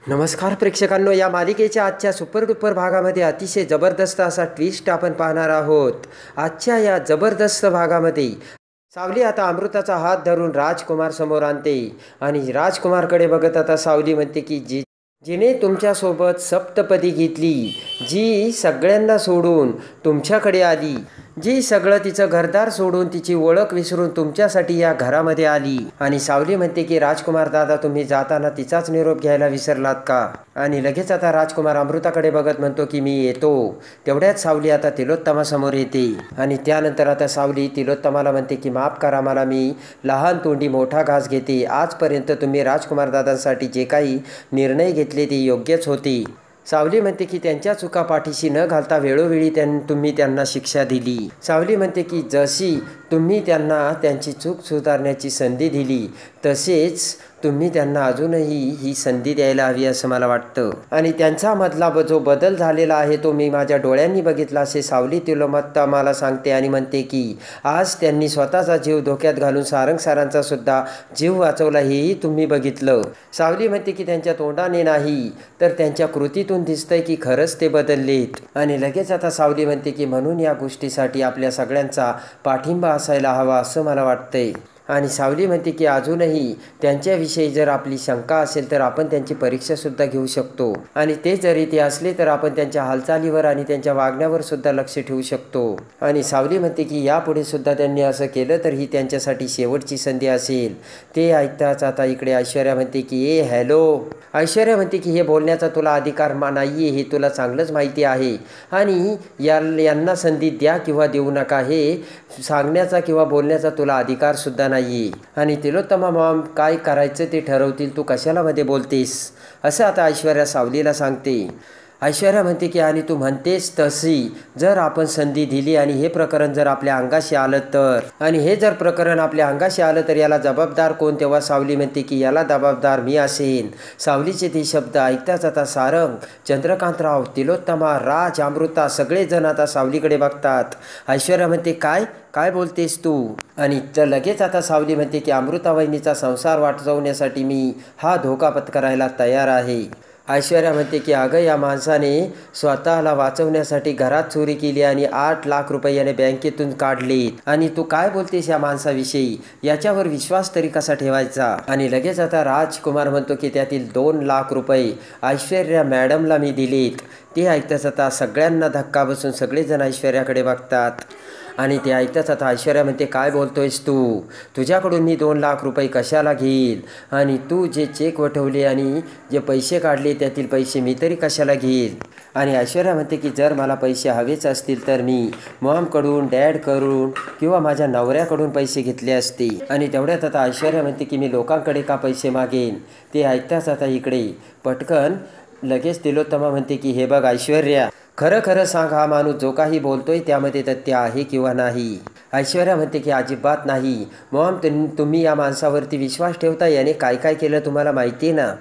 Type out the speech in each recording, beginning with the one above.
नमस्कार प्रेक्षकांनो, या मालिकेच्या आजच्या सुपर डुपर भागामध्ये अतिशय जबरदस्त असा ट्विस्ट आपण पाहणार आहोत. आजच्या या जबरदस्त भागामध्ये सावली आता अमृताचा हात धरून राजकुमार समोर आणते आणि राजकुमारकडे बघत आता सावली म्हणते की जिने तुमच्यासोबत सप्तपदी घेतली, जी सगळ्यांना सोडून तुमच्याकडे आली, जी सगळं तिचं घरदार सोडून तिची ओळख विसरून तुमच्यासाठी या घरामध्ये आली. आणि सावली म्हणते की राजकुमार दादा, तुम्ही जाताना तिचाच निरोप घ्यायला विसरलात का? आणि लगेच आता राजकुमार अमृताकडे बघत म्हणतो की मी येतो. तेवढ्यात सावली आता तिलोत्तमासमोर येते आणि त्यानंतर आता सावली तिलोत्तमाला म्हणते की माफ करा मला, मी लहान तोंडी मोठा घास घेते. आजपर्यंत तुम्ही राजकुमार दादांसाठी जे काही निर्णय घेतले ते योग्यच होते. सावली म्हणते की त्यांच्या चुका पाठीशी न घालता वेळोवेळी तुम्ही त्यांना शिक्षा दिली. सावली म्हणते की जशी तुम्ही त्यांना त्यांची चूक सुधारण्याची संधी दिली, तसेच तुम्ही त्यांना अजूनही ही संधी द्यायला हवी असं मला वाटतं. आणि त्यांचा मधला जो बदल झालेला आहे तो मी माझ्या डोळ्यांनी बघितला असे सावली तिलोत्तमाला सांगते आणि म्हणते की आज त्यांनी स्वतःचा जीव धोक्यात घालून सारंग सरांचा सुद्धा जीव वाचवला, हेही तुम्ही बघितलं. सावली म्हणते की त्यांच्या तोंडाने नाही तर त्यांच्या कृतीतून दिसतंय की खरंच ते बदललेत. आणि लगेच आता सावली म्हणते की म्हणून या गोष्टीसाठी आपल्या सगळ्यांचा पाठिंबा असायला हवा असं मला वाटतंय. आणि सावली म्हणते की अजूनही त्यांच्याविषयी जर आपली शंका असेल तर आपण त्यांची परीक्षासुद्धा घेऊ शकतो आणि ते जरी ते असले तर आपण त्यांच्या हालचालीवर आणि त्यांच्या वागण्यावर सुद्धा लक्ष ठेवू शकतो. आणि सावली म्हणते की यापुढे सुद्धा त्यांनी असं केलं तर ही त्यांच्यासाठी शेवटची संधी असेल. ते ऐकताच आता इकडे ऐश्वर्या म्हणते की हॅलो. ऐश्वर्या म्हणते की हे बोलण्याचा तुला अधिकार नाही आहे, हे तुला चांगलंच माहिती आहे आणि यांना संधी द्या किंवा देऊ नका हे सांगण्याचा किंवा बोलण्याचा तुला अधिकार सुद्धा नाही. आणि तिलोत्तमा मॉम काय करायचं ते ठरवतील, तू कशाला मध्ये बोलतेस असं आता ऐश्वर्या सावलीला सांगते. ऐश्वर्या म्हणते की आणि तू म्हणतेस तशी जर आपण संधी दिली आणि हे प्रकरण जर आपल्या अंगाशी आलं तर, आणि हे जर प्रकरण आपल्या अंगाशी आलं तर याला जबाबदार कोण? तेव्हा सावली म्हणते की याला जबाबदार मी असेन. सावलीचे ते शब्द ऐकताच आता सारंग, चंद्रकांतराव, तिलोत्तमा, राज, अमृता सगळेजण आता सावलीकडे बघतात. ऐश्वर्या म्हणते काय काय बोलतेस तू? आणि लगेच आता सावली म्हणते की अमृता वहिनीचा संसार वाचवण्यासाठी मी हा धोका पत्करायला तयार आहे. ऐश्वर्या म्हणते की अगं या माणसाने स्वतःला वाचवण्यासाठी घरात चोरी केली आणि 8 लाख रुपये याने बँकेतून काढलेत आणि तू काय बोलतेस या माणसाविषयी? याच्यावर विश्वास तरी कसा ठेवायचा? आणि लगेच आता राजकुमार म्हणतो की त्यातील 2 लाख रुपये ऐश्वर्या मॅडमला मी दिलेत. ते ऐकताच आता सगळ्यांना धक्का बसून सगळेजण ऐश्वर्याकडे बघतात. आणि ते ऐकताच आता ऐश्वर्या म्हणते काय बोलतोयस तू? तुझ्याकडून मी 2 लाख रुपये कशाला घेईल? आणि तू जे चेक वठवले आणि जे पैसे काढले त्यातील पैसे मी तरी कशाला घेईल? आणि ऐश्वर्या म्हणते की जर मला पैसे हवेच असतील तर मी मॉमकडून, डॅडकडून किंवा माझ्या नवऱ्याकडून पैसे घेतले असते. आणि तेवढ्यात आता ऐश्वर्या म्हणते की मी लोकांकडे का पैसे मागेन? ते ऐकताच आता इकडे पटकन लगेच तिलोत्तमा म्हणते की हे बघ ऐश्वर्या, खरं खरं सांग, हा माणूस जो काही बोलतोय त्यामध्ये तथ्य आहे किंवा नाही? ऐश्वर्या म्हणते की अजिबात नाही मॉम, तुम्ही या माणसावरती विश्वास ठेवता, याने काय काय केलं तुम्हाला माहिती आहे ना?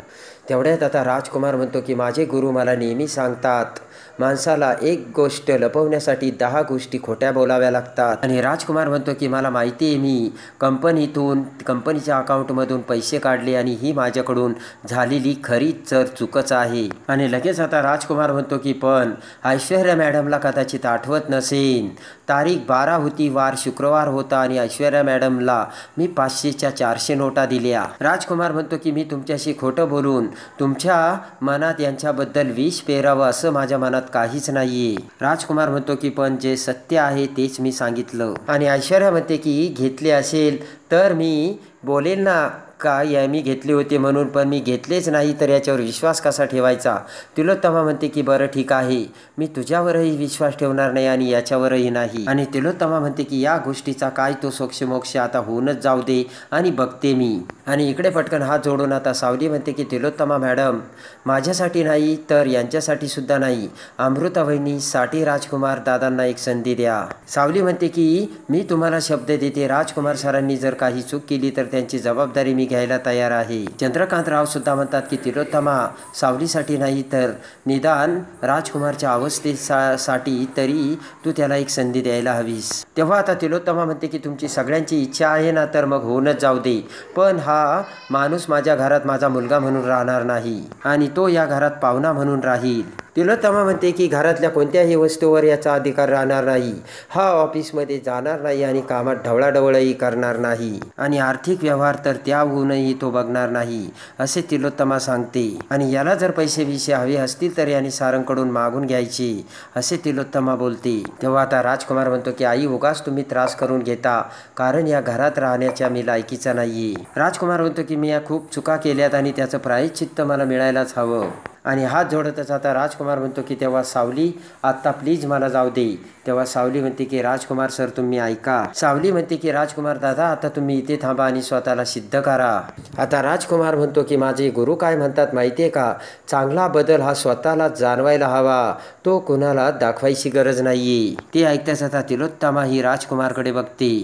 तेवढ्यात आता राजकुमार म्हणतो की माझे गुरु मला नेहमी सांगतात माणसाला एक गोष्ट लपवण्यासाठी 10 गोष्टी खोट्या बोलाव्या लागतात. आणि राजकुमार म्हणतो की मला माहिती आहे, मी कंपनीच्या अकाउंटमधून पैसे काढले आणि ही माझ्याकडून झालेली खरीच तर चूकच आहे. आणि लगेच आता राजकुमार म्हणतो की पण ऐश्वर्या मॅडमला कदाचित आठवत नसेल, तारीख 12 होती, वार शुक्रवार होता आणि ऐश्वर्या मॅडमला मी 500च्या 400 नोटा दिल्या. राजकुमार म्हणतो की मी तुमच्याशी खोटं बोलून तुमच्या मनात यांच्याबद्दल विष पेरावं असं माझ्या मनात काहीच नाहीये. राजकुमार म्हणतो की पण जे सत्य आहे तेच मी सांगितलं. आणि ऐश्वर्या म्हणते की घेतले असेल तर मी बोलेल ना काय मी घेतले होते म्हणून, पण मी घेतलेच नाही तर याच्यावर विश्वास कसा ठेवायचा? तिलोत्तमा म्हणते की बरं ठीक आहे, मी तुझ्यावरही विश्वास ठेवणार नाही आणि याच्यावरही नाही. आणि तिलोत्तमा म्हणते की या गोष्टीचा काय तो सोक्षमोक्ष आता होऊनच जाऊ दे आणि बघते मी. आणि इकडे पटकन हात जोडून आता सावली म्हणते की तिलोत्तमा मॅडम, माझ्यासाठी नाही तर यांच्यासाठी सुद्धा नाही, अमृता वहिनीसाठी राजकुमार दादांना एक संधी द्या. सावली म्हणते की मी तुम्हाला शब्द देते, राजकुमार सरांनी जर काही चूक केली तर त्यांची जबाबदारी मी घ्यायला तयार आहे. चंद्रकांतराव सुद्धा म्हणतात की तिलोत्तमा, सावलीसाठी नाही तर निदान राजकुमारच्या अवस्थेसाठी तरी तू त्याला एक संधी द्यायला हवीस. तेव्हा आता तिलोत्तमा म्हणते की तुमची सगळ्यांची इच्छा आहे ना, तर मग होऊनच जाऊ दे, पण हा माणूस माझ्या घरात माझा मुलगा म्हणून राहणार नाही आणि तो या घरात पाहुणा म्हणून राहील. तिलोत्तमा म्हणते की घरातल्या कोणत्याही वस्तूवर याचा अधिकार राहणार नाही. हा ऑफिसमध्ये जाणार नाही आणि कामात ढवळाढवळही करणार नाही आणि आर्थिक व्यवहार तर त्याहूनही तो बघणार नाही, असे तिलोत्तमा सांगते. आणि याला जर पैसे विषय हवे असतील तर याने सारंगकडून मागून घ्यायचे, असे तिलोत्तमा बोलते. तेव्हा आता राजकुमार म्हणतो की आई, उगाच तुम्ही त्रास करून घेता, कारण या घरात राहण्याच्या मी लायकीचा नाहीये. राजकुमार म्हणतो की मी या खूप चुका केल्यात आणि त्याचं प्रायश्चित्त मला मिळायलाच हवं. आणि हात जोडतच आता राजकुमार म्हणतो की तेव्हा सावली, आत्ता प्लीज मला जाऊ दे. तेव्हा सावली म्हणते की राजकुमार सर, तुम्ही ऐका. सावली म्हणते की राजकुमार दादा, आता तुम्ही इथे थांबा आणि स्वतःला सिद्ध करा. आता राजकुमार म्हणतो की माझे गुरु काय म्हणतात माहितीये का, चांगला बदल हा स्वतःला जाणवायला हवा, तो कुणाला दाखवायची गरज नाहीये. ते ऐकताच आता तिलोत्तमा ही राजकुमारकडे बघते.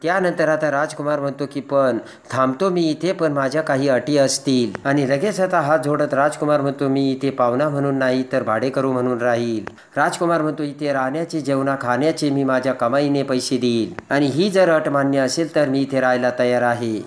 त्यानंतर आता राजकुमार म्हणतो की पण थांबतो मी इथे, पण माझ्या काही अटी असतील. आणि लगेच आता हात जोडत राजकुमार म्हणतो मी इथे पाहुणा म्हणून नाही तर भाडेकरू म्हणून राहील. राजकुमार म्हणतो इथे राहण्याचे, जेवणा खाण्याचे मी माझ्या कमाईने पैसे देईल आणि ही जर अट मान्य असेल तर मी इथे राहायला तयार आहे.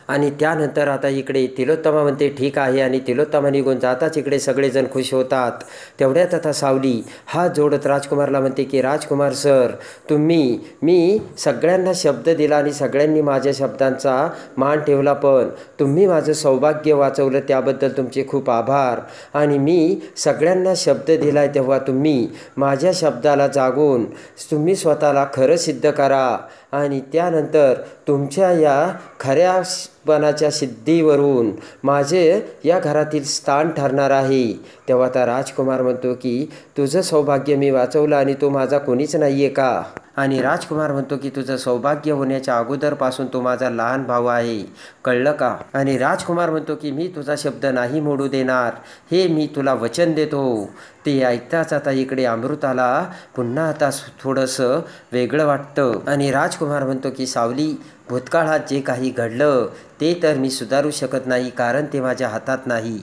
आणि त्यानंतर आता इकडे तिलोत्तमा म्हणते ठीक आहे आणि तिलोत्तमा निघून जाताच इकडे सगळेजण खुश होतात. तेवढ्यात आता सावली हात जोडत राजकुमारला म्हणते की राजकुमार सर, मी सगळ्यांना शब्द दिला आणि सगळ्यांनी माझ्या शब्दांचा मान ठेवला, पण तुम्ही माझं सौभाग्य वाचवलं त्याबद्दल तुमचे खूप आभार. आणि मी सगळ्यांना शब्द दिलाय तेव्हा तुम्ही माझ्या शब्दाला जागून तुम्ही स्वतःला खरं सिद्ध करा आणि त्यानंतर तुमच्या या खऱ्यापणाच्या सिद्धीवरून माझे या घरातील स्थान ठरणार आहे. तेव्हा आता राजकुमार म्हणतो की तुझं सौभाग्य मी वाचवलं आणि तो माझा कोणीच नाही आहे का. आणि राजकुमार म्हणतो की तुझं सौभाग्य होण्याच्या अगोदरपासून तो माझा लहान भाऊ आहे, कळलं का. आणि राजकुमार म्हणतो की मी तुझा शब्द नाही मोडू देणार, हे मी तुला वचन देतो. ते ऐकताच आता इकडे अमृताला पुन्हा आता थोडंसं वेगळं वाटतं. आणि राजकुमार म्हणतो की सावली, भूतकाळात जे काही घडलं ते तर मी सुधारू शकत नाही, कारण ते माझ्या हातात नाही,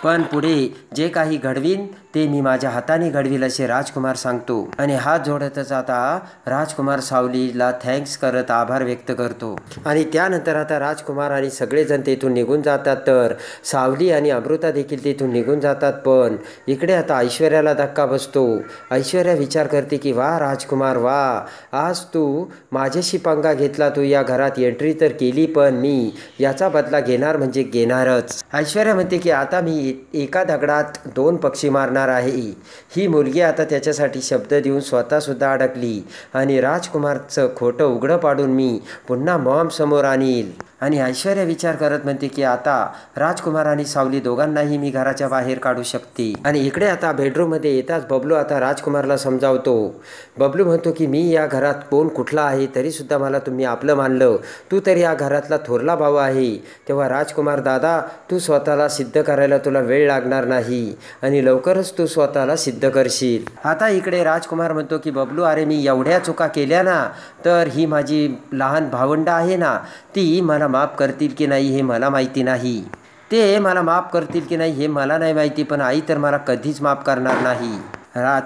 पण पुढे जे काही घडवीन ते मी माझ्या हाताने घडवील, असे राजकुमार सांगतो. आणि हात जोडतच आता राजकुमार सावलीला थँक्स करत आभार व्यक्त करतो. आणि त्यानंतर आता राजकुमार आणि सगळेजण तेथून निघून जातात, तर सावली आणि अमृता देखील तेथून निघून जातात. पण इकडे आता ऐश्वर्याला धक्का बसतो. ऐश्वर्या विचार करते की वा राजकुमार वा, आज तू माझ्याशी पंगा घेतला, तू या घरात एंट्री तर केली, पण मी याचा बदला घेणार म्हणजे घेणारच. ऐश्वर्या म्हणते की आता मी एका दगडात 2 पक्षी मारणार आहे. ही मुलगी आता त्याच्यासाठी शब्द देऊन स्वतःसुद्धा अडकली आणि राजकुमारचं खोटं उघडं पाडून मी पुन्हा मॉम समोर आणील. आणि ऐश्वर्या विचार करत म्हणते की आता राजकुमार आणि सावली दोघांनाही मी घराच्या बाहेर काढू शकते. आणि इकडे आता बेडरूममध्ये येताच बबलू आता राजकुमारला समजावतो. बबलू म्हणतो की मी या घरात कोण कुठला आहे तरीसुद्धा मला तुम्ही आपलं मानलं, तू तर या घरातला थोरला भाऊ आहे. तेव्हा राजकुमार दादा, तू स्वतःला सिद्ध करायला तुला वेळ लागणार नाही आणि लवकरच तू स्वतःला सिद्ध करशील. आता इकडे राजकुमार म्हणतो की बबलू, अरे मी एवढ्या चुका केल्या ना, तर ही माझी लहान भावंड आहे ना, ती मला माफ करतील की नाही हे मला माहिती नाही. ते मला माफ करतील की नाही हे मला नाही माहिती, पण आई तर मला कधीच माफ करणार नाही.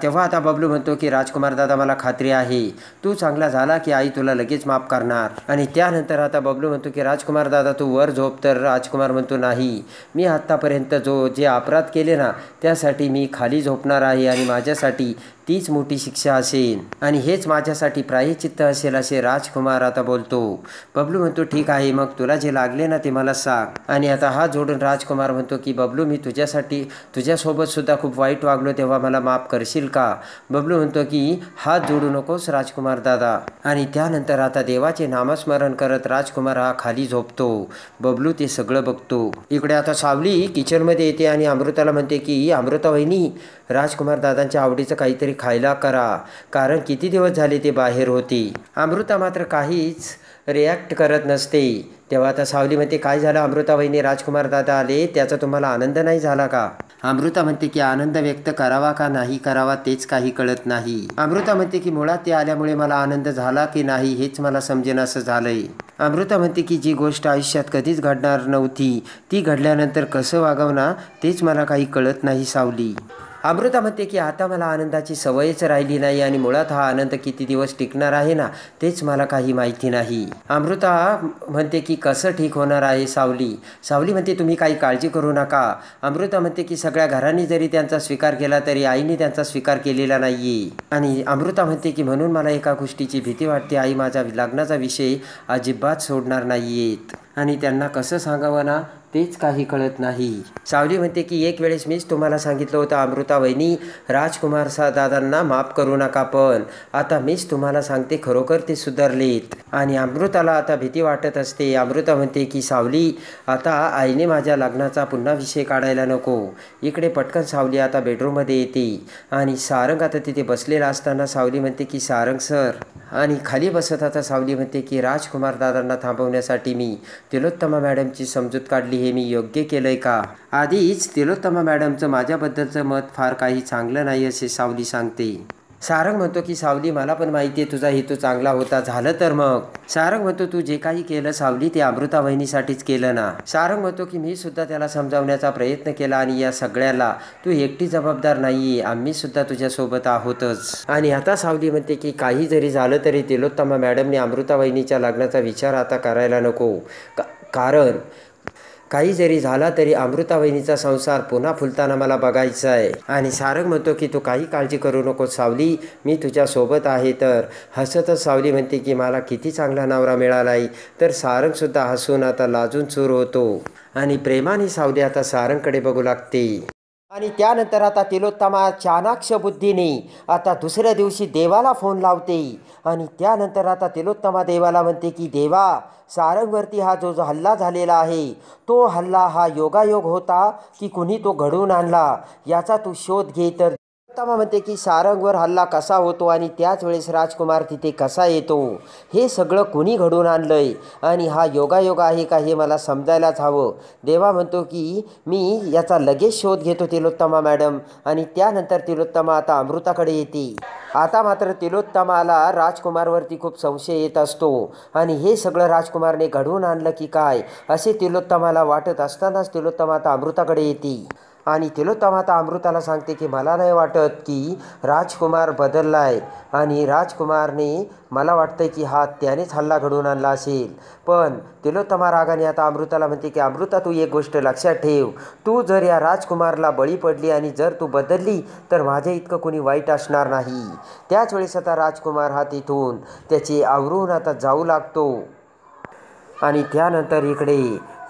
तेव्हा आता बबलू म्हणतो की राजकुमार दादा, मला खात्री आहे तू चांगला झाला की आई तुला लगेच माफ करणार. आणि त्यानंतर आता बबलू म्हणतो की राजकुमार दादा तू वर झोप. तर राजकुमार म्हणतो नाही, मी आत्तापर्यंत जे अपराध केले ना त्यासाठी मी खाली झोपणार आहे आणि माझ्यासाठी तीच मोठी शिक्षा असेल आणि हेच माझ्यासाठी प्रायश्चित्त असेल, असे राजकुमार आता बोलतो. बबलू म्हणतो ठीक आहे, मग तुला जे लागले ना ते मला सांग. आणि आता हात जोडून राजकुमार म्हणतो की बबलू, मी तुझ्यासोबत सुद्धा खूप वाईट वागलो, तेव्हा मला माफ करशील का. बबलू म्हणतो की हात जोडू नकोस राजकुमार दादा. आणि त्यानंतर आता देवाचे नामस्मरण करत राजकुमार हा खाली झोपतो. बबलू ते सगळं बघतो. इकडे आता सावली किचनमध्ये येते आणि अमृताला म्हणते की अमृता वहिनी, राजकुमार दादांच्या आवडीचं काहीतरी खायला करा, कारण किती दिवस झाले ते बाहेर होते. अमृता मात्र काहीच रिॲक्ट करत नसते. तेव्हा आता सावली म्हणते काय झालं अमृता वहिनी, राजकुमार दादा आले त्याचा तुम्हाला आनंद नाही झाला का. अमृता म्हणते की आनंद व्यक्त करावा का नाही करावा तेच काही कळत नाही. अमृता म्हणते की मुळात ते आल्यामुळे मला आनंद झाला की नाही हेच मला समजेन असं झालंय. अमृता म्हणते की जी गोष्ट आयुष्यात कधीच घडणार नव्हती ती घडल्यानंतर कसं वागावं ना तेच मला काही कळत नाही सावली. अमृता म्हणते की आता मला आनंदाची सवयच राहिली नाही आणि मुळात हा आनंद किती दिवस टिकणार आहे ना तेच मला काही माहिती नाही. अमृता म्हणते की कसं ठीक होणार आहे सावली. सावली म्हणते तुम्ही काही काळजी करू नका. अमृता म्हणते की सगळ्या घरांनी जरी त्यांचा स्वीकार केला तरी आईने त्यांचा स्वीकार केलेला नाही. आणि अमृता म्हणते की म्हणून मला एका गोष्टीची भीती वाटते, आई माझा लग्नाचा विषय अजिबात सोडणार नाहीयेत आणि त्यांना कसं सांगावं ना तेच काही कळत नाही. सावली म्हणते की एक वेळेस मीच तुम्हाला सांगितलं होतं अमृता वहिनी राजकुमार दादांना माफ करू नका, पण आता मीच तुम्हाला सांगते खरोखर ते सुधारलेत. आणि अमृताला आता भीती वाटत असते. अमृता म्हणते की सावली आता आईने माझ्या लग्नाचा पुन्हा विषय काढायला नको. इकडे पटकन सावली आता बेडरूममध्ये येते आणि सारंग आता तिथे बसलेला असताना सावली म्हणते की सारंग सर, आणि खाली बसत आता सावली म्हणते की राजकुमार दादांना थांबवण्यासाठी मी तिलोत्तमा मॅडमची समजूत काढली, हे मी योग्य केलंय का? आधीच तिलोत्तमा मॅडमचं माझ्याबद्दलचं मत फार काही चांगलं नाही असे सावली सांगते. सारंग म्हणतो की सावली मला पण माहिती आहे तुझा हेतू चांगला होता, झालं तर मग. सारंग म्हणतो तू जे काही केलं सावली ते अमृता वहिनीसाठीच केलं ना. सारंग म्हणतो की मी सुद्धा त्याला समजावण्याचा प्रयत्न केला आणि या सगळ्याला तू एकटी जबाबदार नाहीये, आम्ही सुद्धा तुझ्यासोबत आहोतच. आणि आता सावली म्हणते की काही जरी झालं तरी तिलोत्तमा मॅडमने अमृता वहिनीच्या लग्नाचा विचार आता करायला नको, कारण काही जरी झाला तरी अमृता वहिनीचा संसार पुन्हा फुलताना मला बघायचा आहे. आणि सारंग म्हणतो की तू काही काळजी करू नको सावली, मी तुझ्यासोबत आहे. तर हसतच सावली म्हणते की मला किती चांगला नवरा मिळाला आहे. तर सारंगसुद्धा हसून आता लाजून चूर होतो आणि प्रेमाने सावली आता सारंगकडे बघू लागते. आणि त्यानंतर आता तिलोत्तमा चाणाक्ष बुद्धीने आता दुसऱ्या दिवशी देवाला फोन लावते आणि त्यानंतर आता तिलोत्तमा देवाला म्हणते की देवा, सारंगवरती हा जो हल्ला झालेला आहे तो हल्ला हा योगायोग होता की कुणी तो घडवून आणला याचा तू शोध घे. तर तिलोत्तमा म्हणते की सारंगवर हल्ला कसा होतो आणि त्याच वेळेस राजकुमार तिथे कसा येतो हे सगळं कुणी घडवून आणलंय आणि हा योगायोग आहे का हे मला समजायलाच हवं. देवा म्हणतो की मी याचा लगेच शोध घेतो तिलोत्तमा मॅडम. आणि त्यानंतर तिलोत्तमा आता अमृताकडे येते. आता मात्र तिलोत्तमाला राजकुमारवरती खूप संशय येत असतो आणि हे सगळं राजकुमारने घडवून आणलं की काय असे तिलोत्तमाला वाटत असतानाच तिलोत्तमा आता अमृताकडे येते. आणि तिलोत्तमा आता अमृताला सांगते की मला नाही वाटत की राजकुमार बदलला आहे आणि राजकुमारने मला वाटतं की हा त्यानेच हल्ला घडवून आणला असेल. पण तिलोत्तमा रागाने आता अमृताला म्हणते की अमृता तू एक गोष्ट लक्षात ठेव, तू जर या राजकुमारला बळी पडली आणि जर तू बदलली तर माझ्या इतकं कोणी वाईट असणार नाही. त्याच वेळेस आता राजकुमार हा तिथून त्याची आवरून आता जाऊ लागतो. आणि त्यानंतर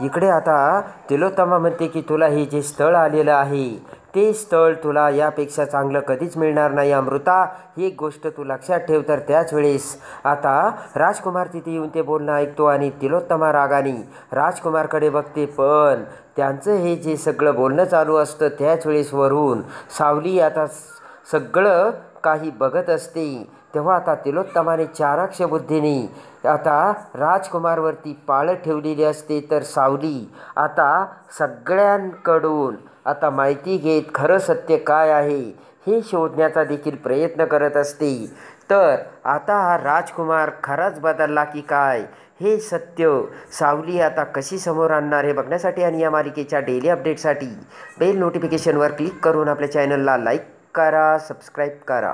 इकडे आता तिलोत्तमा म्हणते की तुला हे जे स्थळ आलेलं आहे ते स्थळ तुला यापेक्षा चांगलं कधीच मिळणार नाही अमृता, ही एक गोष्ट तू लक्षात ठेव. तर त्याच वेळेस आता राजकुमार तिथे येऊन ते बोलणं ऐकतो आणि तिलोत्तमा रागाने राजकुमारकडे बघते. पण त्यांचं हे जे सगळं बोलणं चालू असतं त्याच वेळेस वरून सावली आता सगळं काही बघत असते. तेव्हा आता तिलोत्तमाने चाणाक्ष बुद्धीने आता राजकुमारवरती पाळत ठेवलेली असते. तर सावली आता सगळ्यांकडून आता माहिती घेत खरं सत्य काय आहे हे शोधण्याचा देखील प्रयत्न करत असते. तर आता हा राजकुमार खराच बदलला की काय हे सत्य सावली आता कशी समोर आणणार हे बघण्यासाठी आणि या मालिकेच्या डेली अपडेटसाठी बेल नोटिफिकेशनवर क्लिक करून आपल्या चॅनलला लाईक करा, सबस्क्राईब करा.